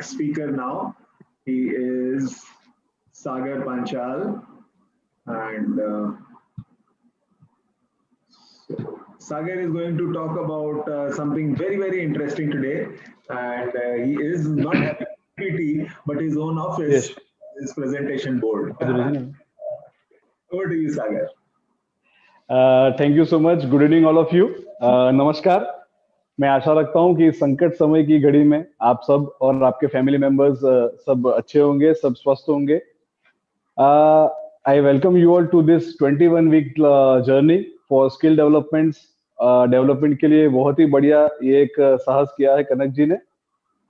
next speaker now. He is Sagar Panchal, and Sagar is going to talk about something very, very interesting today. And he is not having PT, but his own office, Yes. his presentation board. Over to you, Sagar. Thank you so much. Good evening all of you. नमस्कार. मैं आशा रखता हूं कि संकट समय की घड़ी में आप सब और आपके फैमिली मेंबर्स सब अच्छे होंगे, सब स्वस्थ होंगे. I welcome you all to this 21 week journey for skill development के लिए बहुत ही बढ़िया ये एक साहस किया है कनक जी ने.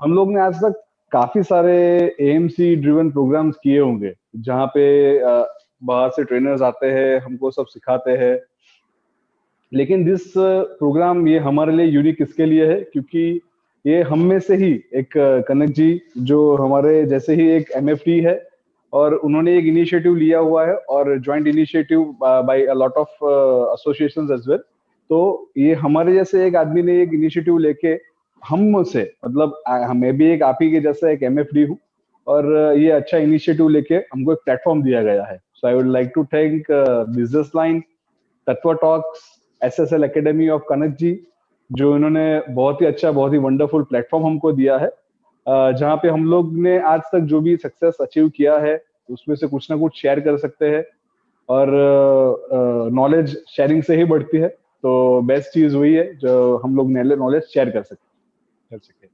हम लोग ने आज तक काफी सारे एएमसी ड्रिवन प्रोग्राम्स किए होंगे जहाँ पे बाहर से ट्रेनर्स आते हैं, हमको सब सिखाते हैं. लेकिन दिस प्रोग्राम ये हमारे लिए यूनिक इसके लिए है क्योंकि ये हम में से ही एक कनक जी जो हमारे जैसे ही एक एमएफटी है और उन्होंने एक इनिशिएटिव लिया हुआ है और joint initiative by a lot of associations as well. तो ये हमारे जैसे एक आदमी ने एक इनिशिएटिव लेके हम से मतलब मैं भी एक आप ही के जैसा एक एमएफडी हूँ और ये अच्छा इनिशिएटिव लेके हमको एक प्लेटफॉर्म दिया गया है. So I would like to thank business line, Tattva talks, SSL academy of Kanak ji जो इन्होंने बहुत ही अच्छा, बहुत ही वंडरफुल प्लेटफॉर्म हमको दिया है जहाँ पे हम लोग ने आज तक जो भी सक्सेस अचीव किया है उसमें से कुछ ना कुछ शेयर कर सकते हैं और नॉलेज शेयरिंग से ही बढ़ती है. तो बेस्ट चीज वही है जो हम लोग नॉलेज शेयर कर सके.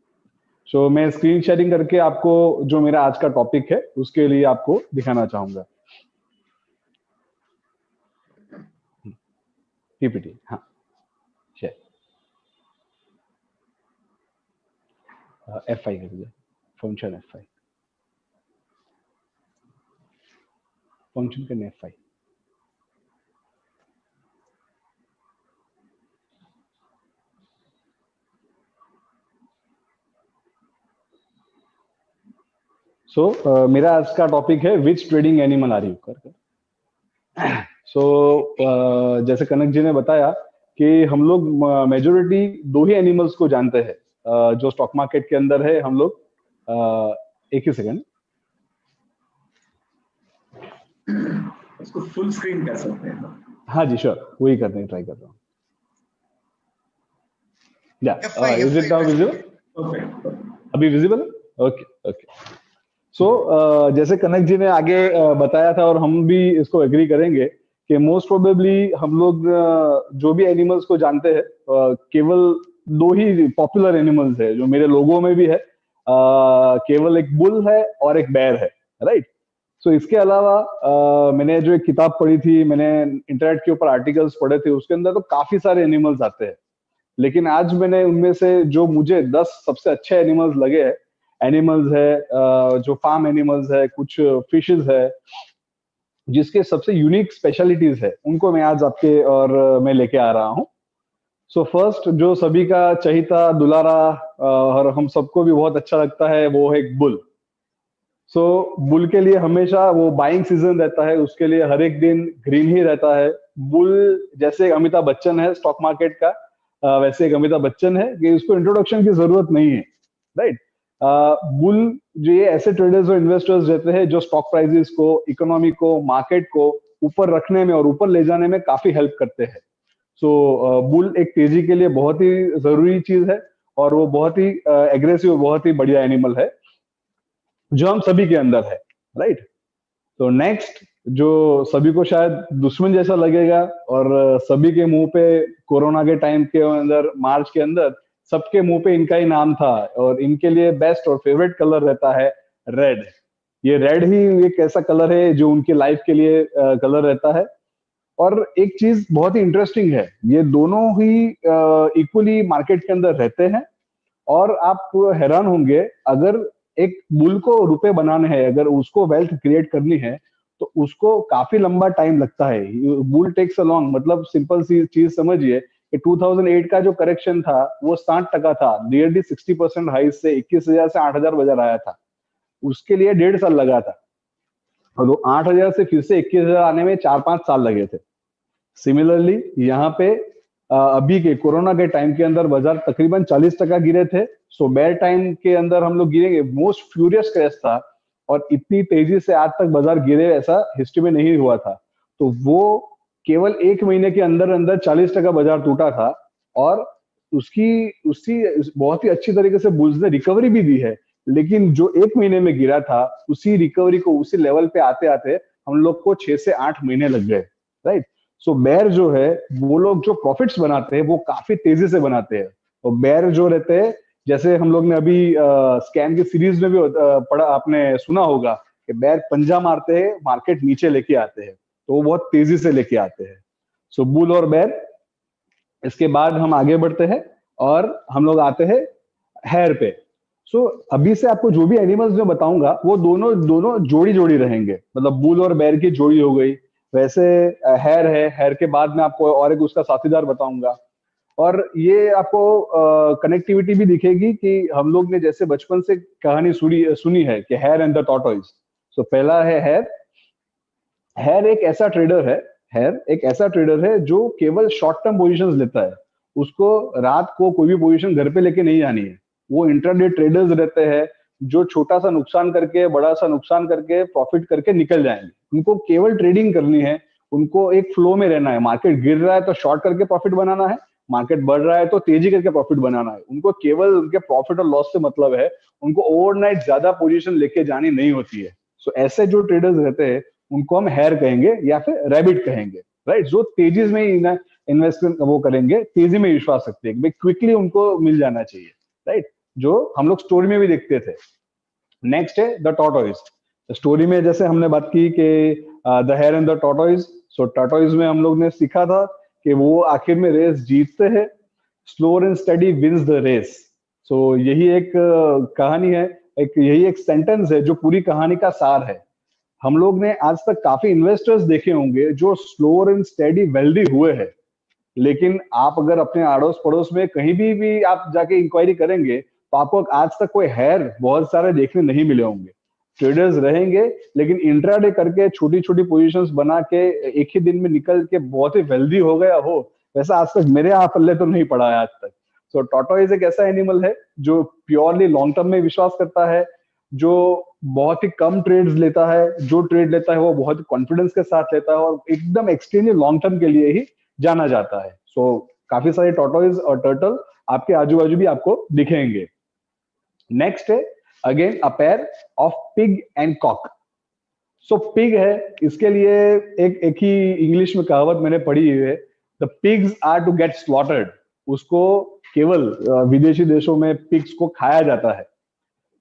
सो मैं स्क्रीन शेयरिंग करके आपको जो मेरा आज का टॉपिक है उसके लिए आपको दिखाना चाहूंगा. पीपीटी, हाँ शेयर. F5 कर दिया, फंक्शन F5, फंक्शन करने F5. सो मेरा आज का टॉपिक है विच ट्रेडिंग एनिमल आर यू करके. सो जैसे कनक जी ने बताया कि हम लोग मेजोरिटी दो ही एनिमल्स को जानते हैं जो स्टॉक मार्केट के अंदर है. हम लोग एक ही सेकंड इसको फुल स्क्रीन कर सकते हैं. हाँ जी श्योर, वही करने ट्राई कर रहा हूँ. Is it now visible? अभी विजिबल है? ओके. सो जैसे कनक जी ने आगे बताया था और हम भी इसको एग्री करेंगे कि मोस्ट प्रोबेबली हम लोग जो भी एनिमल्स को जानते हैं केवल दो ही पॉपुलर एनिमल्स है जो मेरे लोगों में भी है. केवल एक बुल है और एक बैर है, राइट. सो इसके अलावा मैंने जो एक किताब पढ़ी थी, मैंने इंटरनेट के ऊपर आर्टिकल्स पढ़े थे, उसके अंदर तो काफी सारे एनिमल्स आते हैं. लेकिन आज मैंने उनमें से जो मुझे 10 सबसे अच्छे एनिमल्स लगे हैं, एनिमल्स है जो फार्म एनिमल्स है, कुछ फिशेस है जिसके सबसे यूनिक स्पेशलिटीज है, उनको मैं आज आपके और मैं लेके आ रहा हूँ. सो फर्स्ट जो सभी का चहीता दुलारा और हम सबको भी बहुत अच्छा लगता है वो है बुल. सो बुल के लिए हमेशा वो बाइंग सीजन रहता है, उसके लिए हर एक दिन ग्रीन ही रहता है. बुल जैसे अमिताभ बच्चन है स्टॉक मार्केट का, वैसे एक अमिताभ बच्चन है कि उसको इंट्रोडक्शन की जरूरत नहीं है, राइट. बुल जो ये ऐसे ट्रेडर्स और इन्वेस्टर्स रहते हैं जो स्टॉक प्राइसेस को, इकोनॉमी को, मार्केट को ऊपर रखने में और ऊपर ले जाने में काफी हेल्प करते हैं. सो बुल एक तेजी के लिए बहुत ही जरूरी चीज है और वो बहुत ही एग्रेसिव, बहुत ही बढ़िया एनिमल है जो हम सभी के अंदर है, राइट. तो नेक्स्ट जो सभी को शायद दुश्मन जैसा लगेगा और सभी के मुंह पे कोरोना के टाइम के अंदर, मार्च के अंदर सबके मुंह पे इनका ही नाम था और इनके लिए बेस्ट और फेवरेट कलर रहता है रेड. ये रेड ही एक ऐसा कलर है जो उनकी लाइफ के लिए कलर रहता है. और एक चीज बहुत ही इंटरेस्टिंग है, ये दोनों ही इक्वली मार्केट के अंदर रहते हैं और आप हैरान होंगे अगर एक बुल को रुपए बनाने हैं, अगर उसको वेल्थ क्रिएट करनी है तो उसको काफी लंबा टाइम लगता है. बुल टेक्स अ लॉन्ग, मतलब सिंपल सी चीज समझिए कि 2008 का जो करेक्शन था वो 60% था, नियरली 60% हाई से 21,000 से 8,000 बाजार आया था. उसके लिए 1.5 साल लगा था और 8,000 से फिर से 21,000 आने में 4-5 साल लगे थे. सिमिलरली यहाँ पे अभी के कोरोना के टाइम के अंदर बाजार तकरीबन 40% गिरे थे। सो बेयर टाइम के अंदर हम लोग गिरेंगे, मोस्ट फ्यूरियस क्रैश था और इतनी तेजी से आज तक बाजार गिरे ऐसा हिस्ट्री में नहीं हुआ था। तो वो केवल 1 महीने के अंदर अंदर 40% बाजार टूटा था और उसकी बहुत ही अच्छी तरीके से बुल्स ने रिकवरी भी दी है। लेकिन जो 1 महीने में गिरा था उसी रिकवरी को उसी लेवल पे आते आते हम लोग को 6 से 8 महीने लग गए, राइट। सो बेयर जो है वो लोग जो प्रॉफिट्स बनाते हैं वो काफी तेजी से बनाते हैं। और बेयर जो रहते हैं, जैसे हम लोग ने अभी स्कैम की सीरीज में भी पढ़ा, आपने सुना होगा कि बेयर पंजा मारते हैं, मार्केट नीचे लेके आते हैं, तो वो बहुत तेजी से लेके आते हैं। सो बुल और बेयर। इसके बाद हम आगे बढ़ते हैं और हम लोग आते हैं हेयर पे। सो अभी से आपको जो भी एनिमल्स मैं बताऊंगा वो दोनों दोनों जोड़ी जोड़ी रहेंगे, मतलब बुल और बेयर की जोड़ी हो गई। वैसे हेयर है, हेयर के बाद में आपको और एक उसका साथीदार बताऊंगा। और ये आपको कनेक्टिविटी भी दिखेगी कि हम लोग ने जैसे बचपन से कहानी सुनी है कि हेयर एंड द टॉर्टोइज। सो पहला है हेयर। हेयर एक ऐसा ट्रेडर है, हेयर एक ऐसा ट्रेडर है जो केवल शॉर्ट टर्म पोजीशंस लेता है। उसको रात को कोई भी पोजीशन घर पे लेके नहीं जानी है। वो इंट्राडे ट्रेडर्स रहते हैं जो छोटा सा नुकसान करके बड़ा सा नुकसान करके प्रॉफिट करके निकल जाएंगे। उनको केवल ट्रेडिंग करनी है, उनको एक फ्लो में रहना है। मार्केट गिर रहा है तो शॉर्ट करके प्रॉफिट बनाना है, मार्केट बढ़ रहा है तो तेजी करके प्रॉफिट बनाना है। उनको केवल उनके प्रॉफिट और लॉस से मतलब है, उनको ओवरनाइट ज्यादा पोजीशन लेके जानी नहीं होती है। सो ऐसे जो ट्रेडर्स रहते हैं उनको हम हेयर कहेंगे या फिर रैबिट कहेंगे, राइट। जो तेजी में इन्वेस्टमेंट वो करेंगे, तेजी में विश्वास रखते हैं, क्विकली उनको मिल जाना चाहिए, राइट, जो हम लोग स्टोरी में भी देखते थे। नेक्स्ट है द टॉर्टोइज। स्टोरी में जैसे हमने बात की कि the hare and the tortoise. So tortoise में हम लोग ने सीखा था कि वो आखिर में रेस जीतते हैं। Slow and steady wins the race. So यही एक कहानी है, यही एक सेंटेंस है जो पूरी कहानी का सार है। हम लोग ने आज तक काफी इन्वेस्टर्स देखे होंगे जो स्लो एंड स्टेडी वेल्दी हुए हैं, लेकिन आप अगर अपने आड़ोस पड़ोस में कहीं भी आप जाके इंक्वायरी करेंगे तो आपको आज तक कोई हेयर बहुत सारे देखने नहीं मिले होंगे। ट्रेडर्स रहेंगे लेकिन इंट्राडे करके छोटी छोटी पोजीशंस बना के एक ही दिन में निकल के बहुत ही वेल्दी हो गया हो, वैसा आज तक मेरे यहाँ पल्ले तो नहीं पड़ा है आज तक। सो टॉर्टोइज एक ऐसा एनिमल है जो प्योरली लॉन्ग टर्म में विश्वास करता है, जो बहुत ही कम ट्रेड्स लेता है, जो ट्रेड लेता है वो बहुत ही कॉन्फिडेंस के साथ लेता है और एकदम एक्सट्रीमली लॉन्ग टर्म के लिए ही जाना जाता है। सो काफी सारे टॉर्टोइज और टर्टल आपके आजू बाजू भी आपको दिखेंगे। नेक्स्ट है again a pair of pig and cock. So pig है, इसके लिए एक ही इंग्लिश में कहावत मैंने पढ़ी हुई है, the pigs are to get slaughtered. उसको केवल विदेशी देशों में पिग्स को खाया जाता है।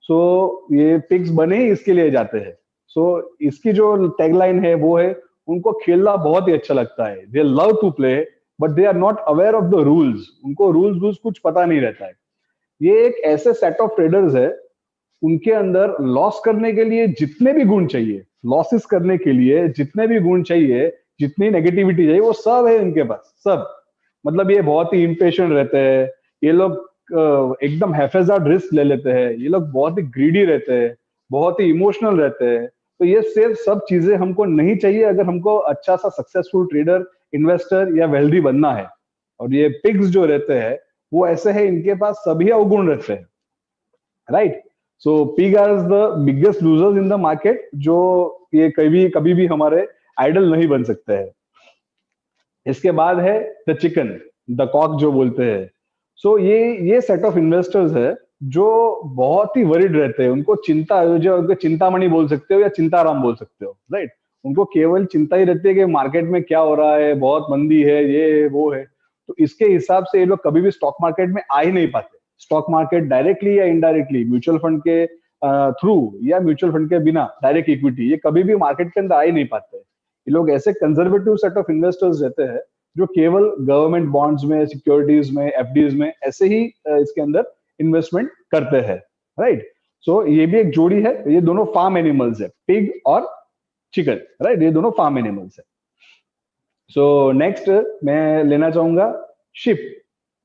सो ये पिग्स बने ही इसके लिए जाते हैं। सो इसकी जो टैगलाइन है वो है, उनको खेलना बहुत ही अच्छा लगता है, they love to play but they are not aware of the rules. उनको रूल्स कुछ पता नहीं रहता है। ये एक ऐसे सेट ऑफ ट्रेडर्स है, उनके अंदर लॉस करने के लिए जितने भी गुण चाहिए, लॉसेस करने के लिए जितने भी गुण चाहिए, जितनी नेगेटिविटी चाहिए, वो सब है इनके पास, सब। मतलब ये बहुत ही इम्पेशेंट रहते हैं, ये लोग एकदम हैफेजार्ड रिस्क ले लेते हैं, ये लोग बहुत ही ग्रीडी रहते हैं, बहुत ही इमोशनल रहते हैं। तो ये सिर्फ सब चीजें हमको नहीं चाहिए अगर हमको अच्छा सा सक्सेसफुल ट्रेडर, इन्वेस्टर या वेल्दी बनना है। और ये पिग्स जो रहते हैं वो ऐसे है, इनके पास सभी अवगुण रहते हैं, right. So pig are the biggest losers in the market, जो ये कभी भी हमारे आइडल नहीं बन सकते हैं। इसके बाद है द चिकन, द कॉक जो बोलते हैं। सो ये सेट ऑफ इन्वेस्टर्स है जो बहुत ही वरिड रहते हैं। उनको चिंता, जो उनको चिंतामणि बोल सकते हो या चिंताराम बोल सकते हो, राइट। उनको केवल चिंता ही रहती है कि मार्केट में क्या हो रहा है, बहुत मंदी है, ये वो है। तो इसके हिसाब से ये लोग कभी भी स्टॉक मार्केट में आ ही नहीं पाते। स्टॉक मार्केट डायरेक्टली या इनडायरेक्टली, म्यूचुअल फंड के थ्रू या म्यूचुअल फंड के बिना, डायरेक्ट इक्विटी, ये कभी भी मार्केट के अंदर आ ही नहीं पाते। ये लोग ऐसे कंजर्वेटिव सेट ऑफ इन्वेस्टर्स रहते हैं जो केवल गवर्नमेंट बॉन्ड्स में, सिक्योरिटीज में, एफडीज में ऐसे ही इसके अंदर इन्वेस्टमेंट करते हैं, राइट। सो ये भी एक जोड़ी है, ये दोनों फार्म एनिमल्स है, पिग और चिकन, राइट, ये दोनों फार्म एनिमल्स है। सो नेक्स्ट मैं लेना चाहूंगा शिप,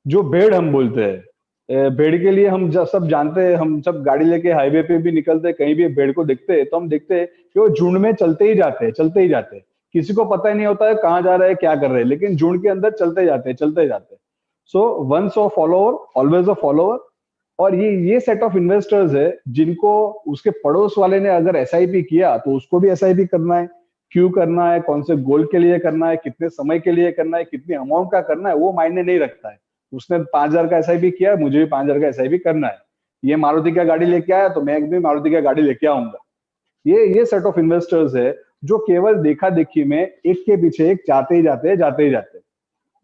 जो भेड़ हम बोलते हैं। भेड़ के लिए हम सब जानते हैं, हम सब गाड़ी लेके हाईवे पे भी निकलते हैं, कहीं भी भेड़ को देखते हैं तो हम देखते हैं कि वो झुंड में चलते ही जाते हैं, चलते ही जाते हैं। किसी को पता ही नहीं होता है कहाँ जा रहे हैं, क्या कर रहे हैं, लेकिन झुंड के अंदर चलते जाते हैं, चलते जाते हैं। So once a follower always a follower. और ये सेट ऑफ इन्वेस्टर्स है जिनको उसके पड़ोस वाले ने अगर एसआईपी किया तो उसको भी एसआईपी करना है। क्यों करना है, कौन से गोल के लिए करना है, कितने समय के लिए करना है, कितनी अमाउंट का करना है, वो मायने नहीं रखता है। उसने 5,000 का एसआईपी किया, मुझे भी 5,000 का एसआईपी करना है। ये मारुति का गाड़ी लेके आया तो मैं भी मारुति का गाड़ी लेके आऊंगा। ये सेट ऑफ इन्वेस्टर्स है जो केवल देखा देखी में एक के पीछे एक जाते ही जाते हैं, जाते ही जाते हैं।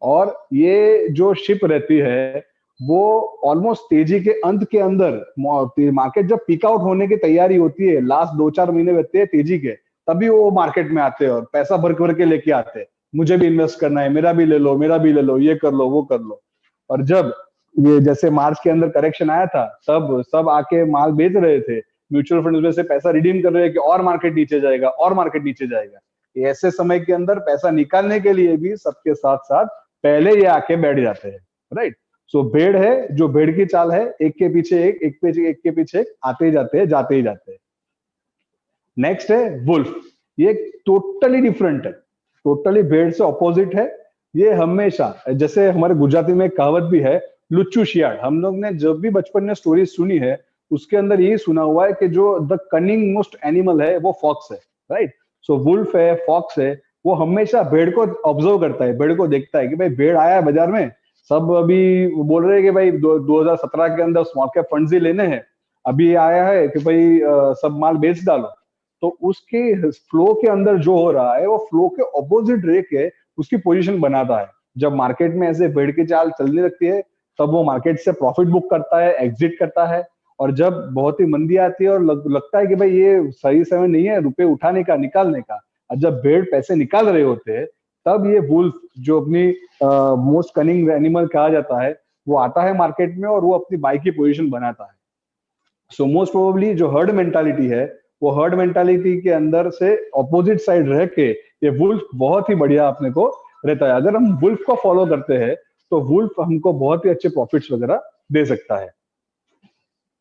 और ये जो शिप रहती है वो ऑलमोस्ट तेजी के अंत के अंदर, मार्केट जब पीक आउट होने की तैयारी होती है, लास्ट 2-4 महीने रहते हैं तेजी के, तभी वो मार्केट में आते हैं और पैसा भर भर के लेके आते हैं। मुझे भी इन्वेस्ट करना है, मेरा भी ले लो, मेरा भी ले लो, ये कर लो, वो कर लो। और जब ये जैसे मार्च के अंदर करेक्शन आया था, तब सब आके माल बेच रहे थे, म्यूचुअल फंड में से पैसा रिडीम कर रहे हैं कि और मार्केट नीचे जाएगा, और मार्केट नीचे जाएगा। ऐसे समय के अंदर पैसा निकालने के लिए भी सबके साथ साथ पहले ये आके बैठ जाते हैं, राइट। सो भेड़ है, जो भेड़ की चाल है, एक के पीछे एक के पीछे एक आते ही जाते हैं, जाते ही जाते हैं। नेक्स्ट है वुल्फ। ये टोटली डिफरेंट है, टोटली भेड़ से ऑपोजिट है। ये हमेशा, जैसे हमारे गुजराती में एक कहावत भी है, लुच्चू शियाड़। हम लोग ने जब भी बचपन में स्टोरी सुनी है उसके अंदर यही सुना हुआ है कि जो द कनिंग मोस्ट एनिमल है वो फॉक्स है, राइट। सो वुल्फ है, फॉक्स है, वो हमेशा भेड़ को ऑब्जर्व करता है, भेड़ को देखता है कि भाई भेड़ आया है बाजार में, सब अभी बोल रहे हैं कि भाई 2017 के अंदर स्मॉल कैप फंड्स ही लेने हैं, अभी आया है कि भाई सब माल बेच डालो। तो उसके फ्लो के अंदर जो हो रहा है वो फ्लो के ऑपोजिट रह के उसकी पोजीशन बनाता है। जब मार्केट में ऐसे भेड़ की चाल चलने लगती है तब वो मार्केट से प्रॉफिट बुक करता है, एग्जिट करता है। और जब बहुत ही मंदी आती है और लगता है कि भाई ये सही समय नहीं है रुपए उठाने का, निकालने का, और जब भेड़ पैसे निकाल रहे होते हैं, तब ये वुल्फ जो अपनी मोस्ट कनिंग एनिमल कहा जाता है वो आता है मार्केट में और वो अपनी बाई की पोजीशन बनाता है। सो मोस्ट प्रोबेबली जो हर्ड मेंटालिटी है, वो हर्ड मेंटालिटी के अंदर से ऑपोजिट साइड रह के ये वुल्फ बहुत ही बढ़िया अपने को रहता है। अगर हम वुल्फ को फॉलो करते हैं तो वुल्फ हमको बहुत ही अच्छे प्रॉफिट्स वगैरह दे सकता है।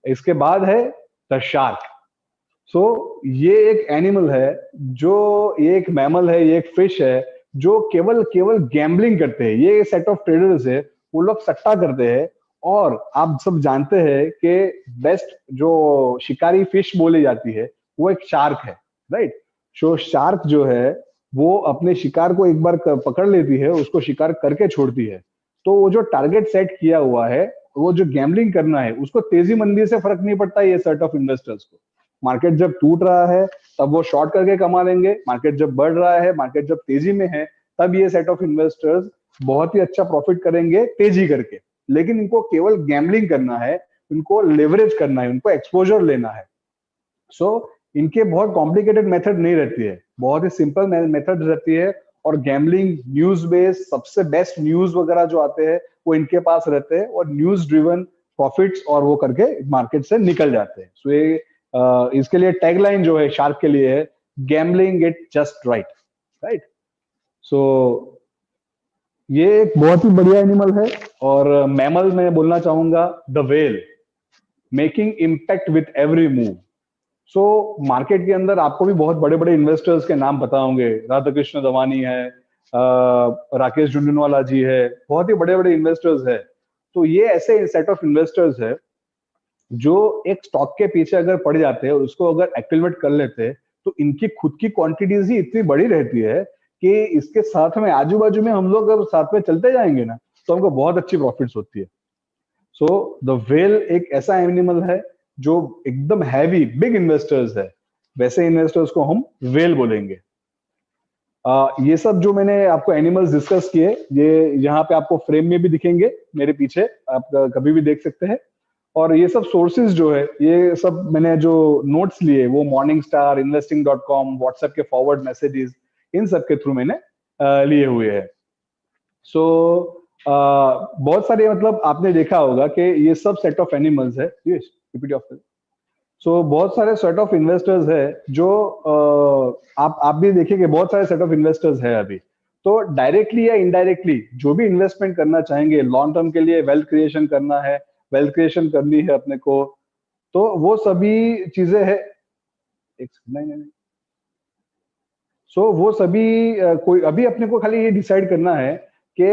इसके बाद है द शार्क। सो ये एक एनिमल है, जो ये एक मैमल है, ये एक फिश है जो केवल केवल गैम्बलिंग करते हैं। ये सेट ऑफ ट्रेडर्स है, वो लोग सट्टा करते हैं। और आप सब जानते हैं कि बेस्ट जो शिकारी फिश बोली जाती है वो एक शार्क है, राइट। सो शार्क जो है वो अपने शिकार को एक बार पकड़ लेती है, उसको शिकार करके छोड़ती है। तो वो जो टारगेट सेट किया हुआ है, वो जो गैम्बलिंग करना है, उसको तेजी मंदी से फर्क नहीं पड़ता ये सेट ऑफ इन्वेस्टर्स को। मार्केट जब टूट रहा है तब वो शॉर्ट करके कमा लेंगे, मार्केट जब बढ़ रहा है, मार्केट जब तेजी में है, तब ये सेट ऑफ इन्वेस्टर्स बहुत ही अच्छा प्रॉफिट करेंगे तेजी करके। लेकिन इनको केवल गैम्बलिंग करना है, इनको लेवरेज करना है, उनको एक्सपोजर लेना है। सो इनके बहुत कॉम्प्लिकेटेड मेथड नहीं रहती है, बहुत ही सिंपल मेथड रहती है। और गैम्बलिंग न्यूज बेस्ड सबसे बेस्ट न्यूज वगैरह जो आते हैं वो इनके पास रहते हैं और न्यूज ड्रिवन प्रॉफिट्स और वो करके मार्केट से निकल जाते हैं। सो ये इसके लिए टैगलाइन जो है शार्क के लिए है, gambling it just right, right. So ये एक बहुत ही बढ़िया एनिमल है। और मैमल में बोलना चाहूंगा the well, making impact with every move. So market के अंदर आपको भी बहुत बड़े बड़े इन्वेस्टर्स के नाम पता होंगे, राधा कृष्ण दवानी है, राकेश झुंझुनवाला जी है, बहुत ही बड़े बड़े इन्वेस्टर्स है। तो ये ऐसे सेट ऑफ इन्वेस्टर्स है जो एक स्टॉक के पीछे अगर पड़ जाते हैं, उसको अगर एक्टिवेट कर लेते हैं, तो इनकी खुद की क्वांटिटीज ही इतनी बड़ी रहती है कि इसके साथ में आजू बाजू में हम लोग अगर साथ में चलते जाएंगे ना तो हमको बहुत अच्छी प्रॉफिट्स होती है। सो द वेल एक ऐसा एनिमल है जो एकदम हैवी बिग इन्वेस्टर्स है, वैसे इन्वेस्टर्स को हम वेल बोलेंगे। ये सब जो मैंने आपको एनिमल्स डिस्कस किए, ये यहाँ पे आपको फ्रेम में भी दिखेंगे मेरे पीछे, आप कभी भी देख सकते हैं। और ये सब सोर्सेज जो है, ये सब मैंने जो नोट्स लिए वो मॉर्निंग स्टार, investing.com, व्हाट्सएप के फॉरवर्ड मैसेजेस, इन सब के थ्रू मैंने लिए हुए हैं। सो बहुत सारे, मतलब आपने देखा होगा कि ये सब सेट ऑफ एनिमल्स है, सो बहुत सारे सेट ऑफ इन्वेस्टर्स है जो आप भी देखिए बहुत सारे सेट ऑफ इन्वेस्टर्स है अभी। तो डायरेक्टली या इनडायरेक्टली जो भी इन्वेस्टमेंट करना चाहेंगे, लॉन्ग टर्म के लिए वेल्थ क्रिएशन करना है, वेल्थ क्रिएशन करनी है अपने को, तो वो सभी चीजें है। नहीं नहीं सो वो सभी कोई अभी अपने को खाली ये डिसाइड करना है कि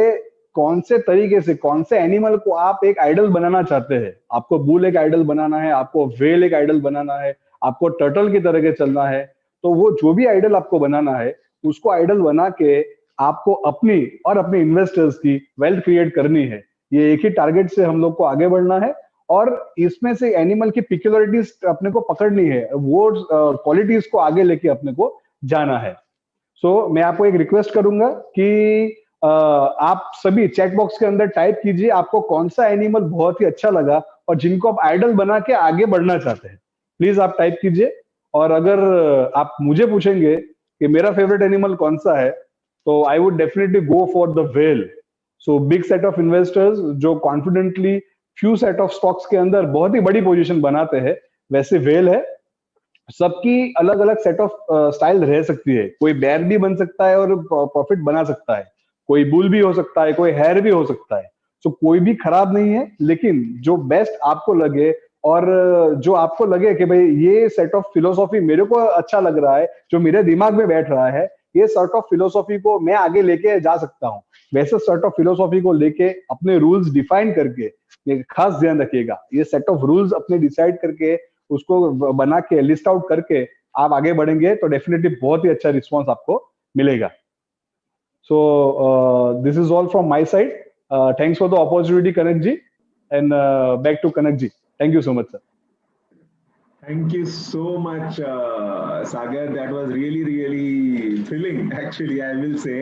कौन से तरीके से कौन से एनिमल को आप एक आइडल बनाना चाहते हैं। आपको बुल एक आइडल बनाना है, आपको व्हेल एक आइडल बनाना है, आपको टर्टल की तरह के चलना है। तो वो जो भी आइडल आपको बनाना है, उसको आइडल बना के आपको अपनी और अपने इन्वेस्टर्स की वेल्थ क्रिएट करनी है। ये एक ही टारगेट से हम लोग को आगे बढ़ना है और इसमें से एनिमल की पिक्युलरिटीज अपने को पकड़नी है, वो क्वालिटीज को आगे लेके अपने को जाना है। सो मैं आपको एक रिक्वेस्ट करूंगा कि आप सभी चैट बॉक्स के अंदर टाइप कीजिए आपको कौन सा एनिमल बहुत ही अच्छा लगा और जिनको आप आइडल बना के आगे बढ़ना चाहते हैं। प्लीज आप टाइप कीजिए। और अगर आप मुझे पूछेंगे कि मेरा फेवरेट एनिमल कौन सा है, तो I would definitely go for the whale. So big set of investors जो confidently few set of stocks के अंदर बहुत ही बड़ी पोजीशन बनाते हैं, वैसे व्हेल है। सबकी अलग अलग सेट ऑफ स्टाइल रह सकती है। कोई बेयर भी बन सकता है और प्रॉफिट बना सकता है, कोई बुल भी हो सकता है, कोई हेयर भी हो सकता है। सो कोई भी खराब नहीं है, लेकिन जो बेस्ट आपको लगे और जो आपको लगे कि भाई ये सेट ऑफ फिलोसॉफी मेरे को अच्छा लग रहा है, जो मेरे दिमाग में बैठ रहा है, ये सेट ऑफ फिलोसॉफी को मैं आगे लेके जा सकता हूँ, वैसे सेट ऑफ फिलोसॉफी को लेके अपने रूल्स डिफाइन करके, ये खास ध्यान रखिएगा, ये सेट ऑफ रूल्स अपने डिसाइड करके उसको बना के लिस्ट आउट करके आप आगे बढ़ेंगे तो डेफिनेटली बहुत ही अच्छा रिस्पॉन्स आपको मिलेगा। So this is all from my side. Thanks for the opportunity Kanak ji, and back to Kanak ji. Thank you so much sir. Thank you so much, Sagar. That was really, really thrilling, actually, I will say,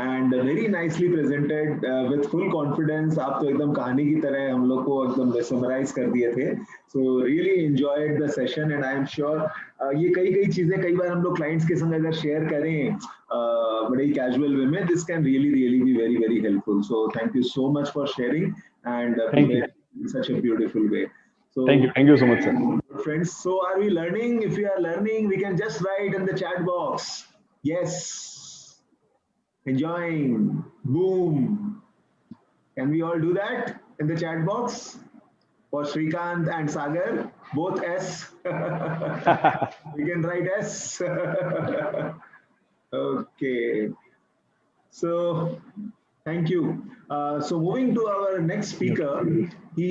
and very nicely presented with full confidence. आप तो एकदम कहानी की तरह हम लोग को एकदम summarize कर दिए थे. So really enjoyed the session, and I am sure ये कई चीजें कई बार हम लोग clients के संग अगर share करें बड़े casual way में, this can really be very, very helpful. So thank you so much for sharing and in such a beautiful way. So, thank you so much sir. Friends, so are we learning? If we are learning, we can just write in the chat box. Yes. Enjoying. Boom. Can we all do that in the chat box? For Srikanth and Sagar, both S. We can write S. Okay. So, thank you. So moving to our next speaker, he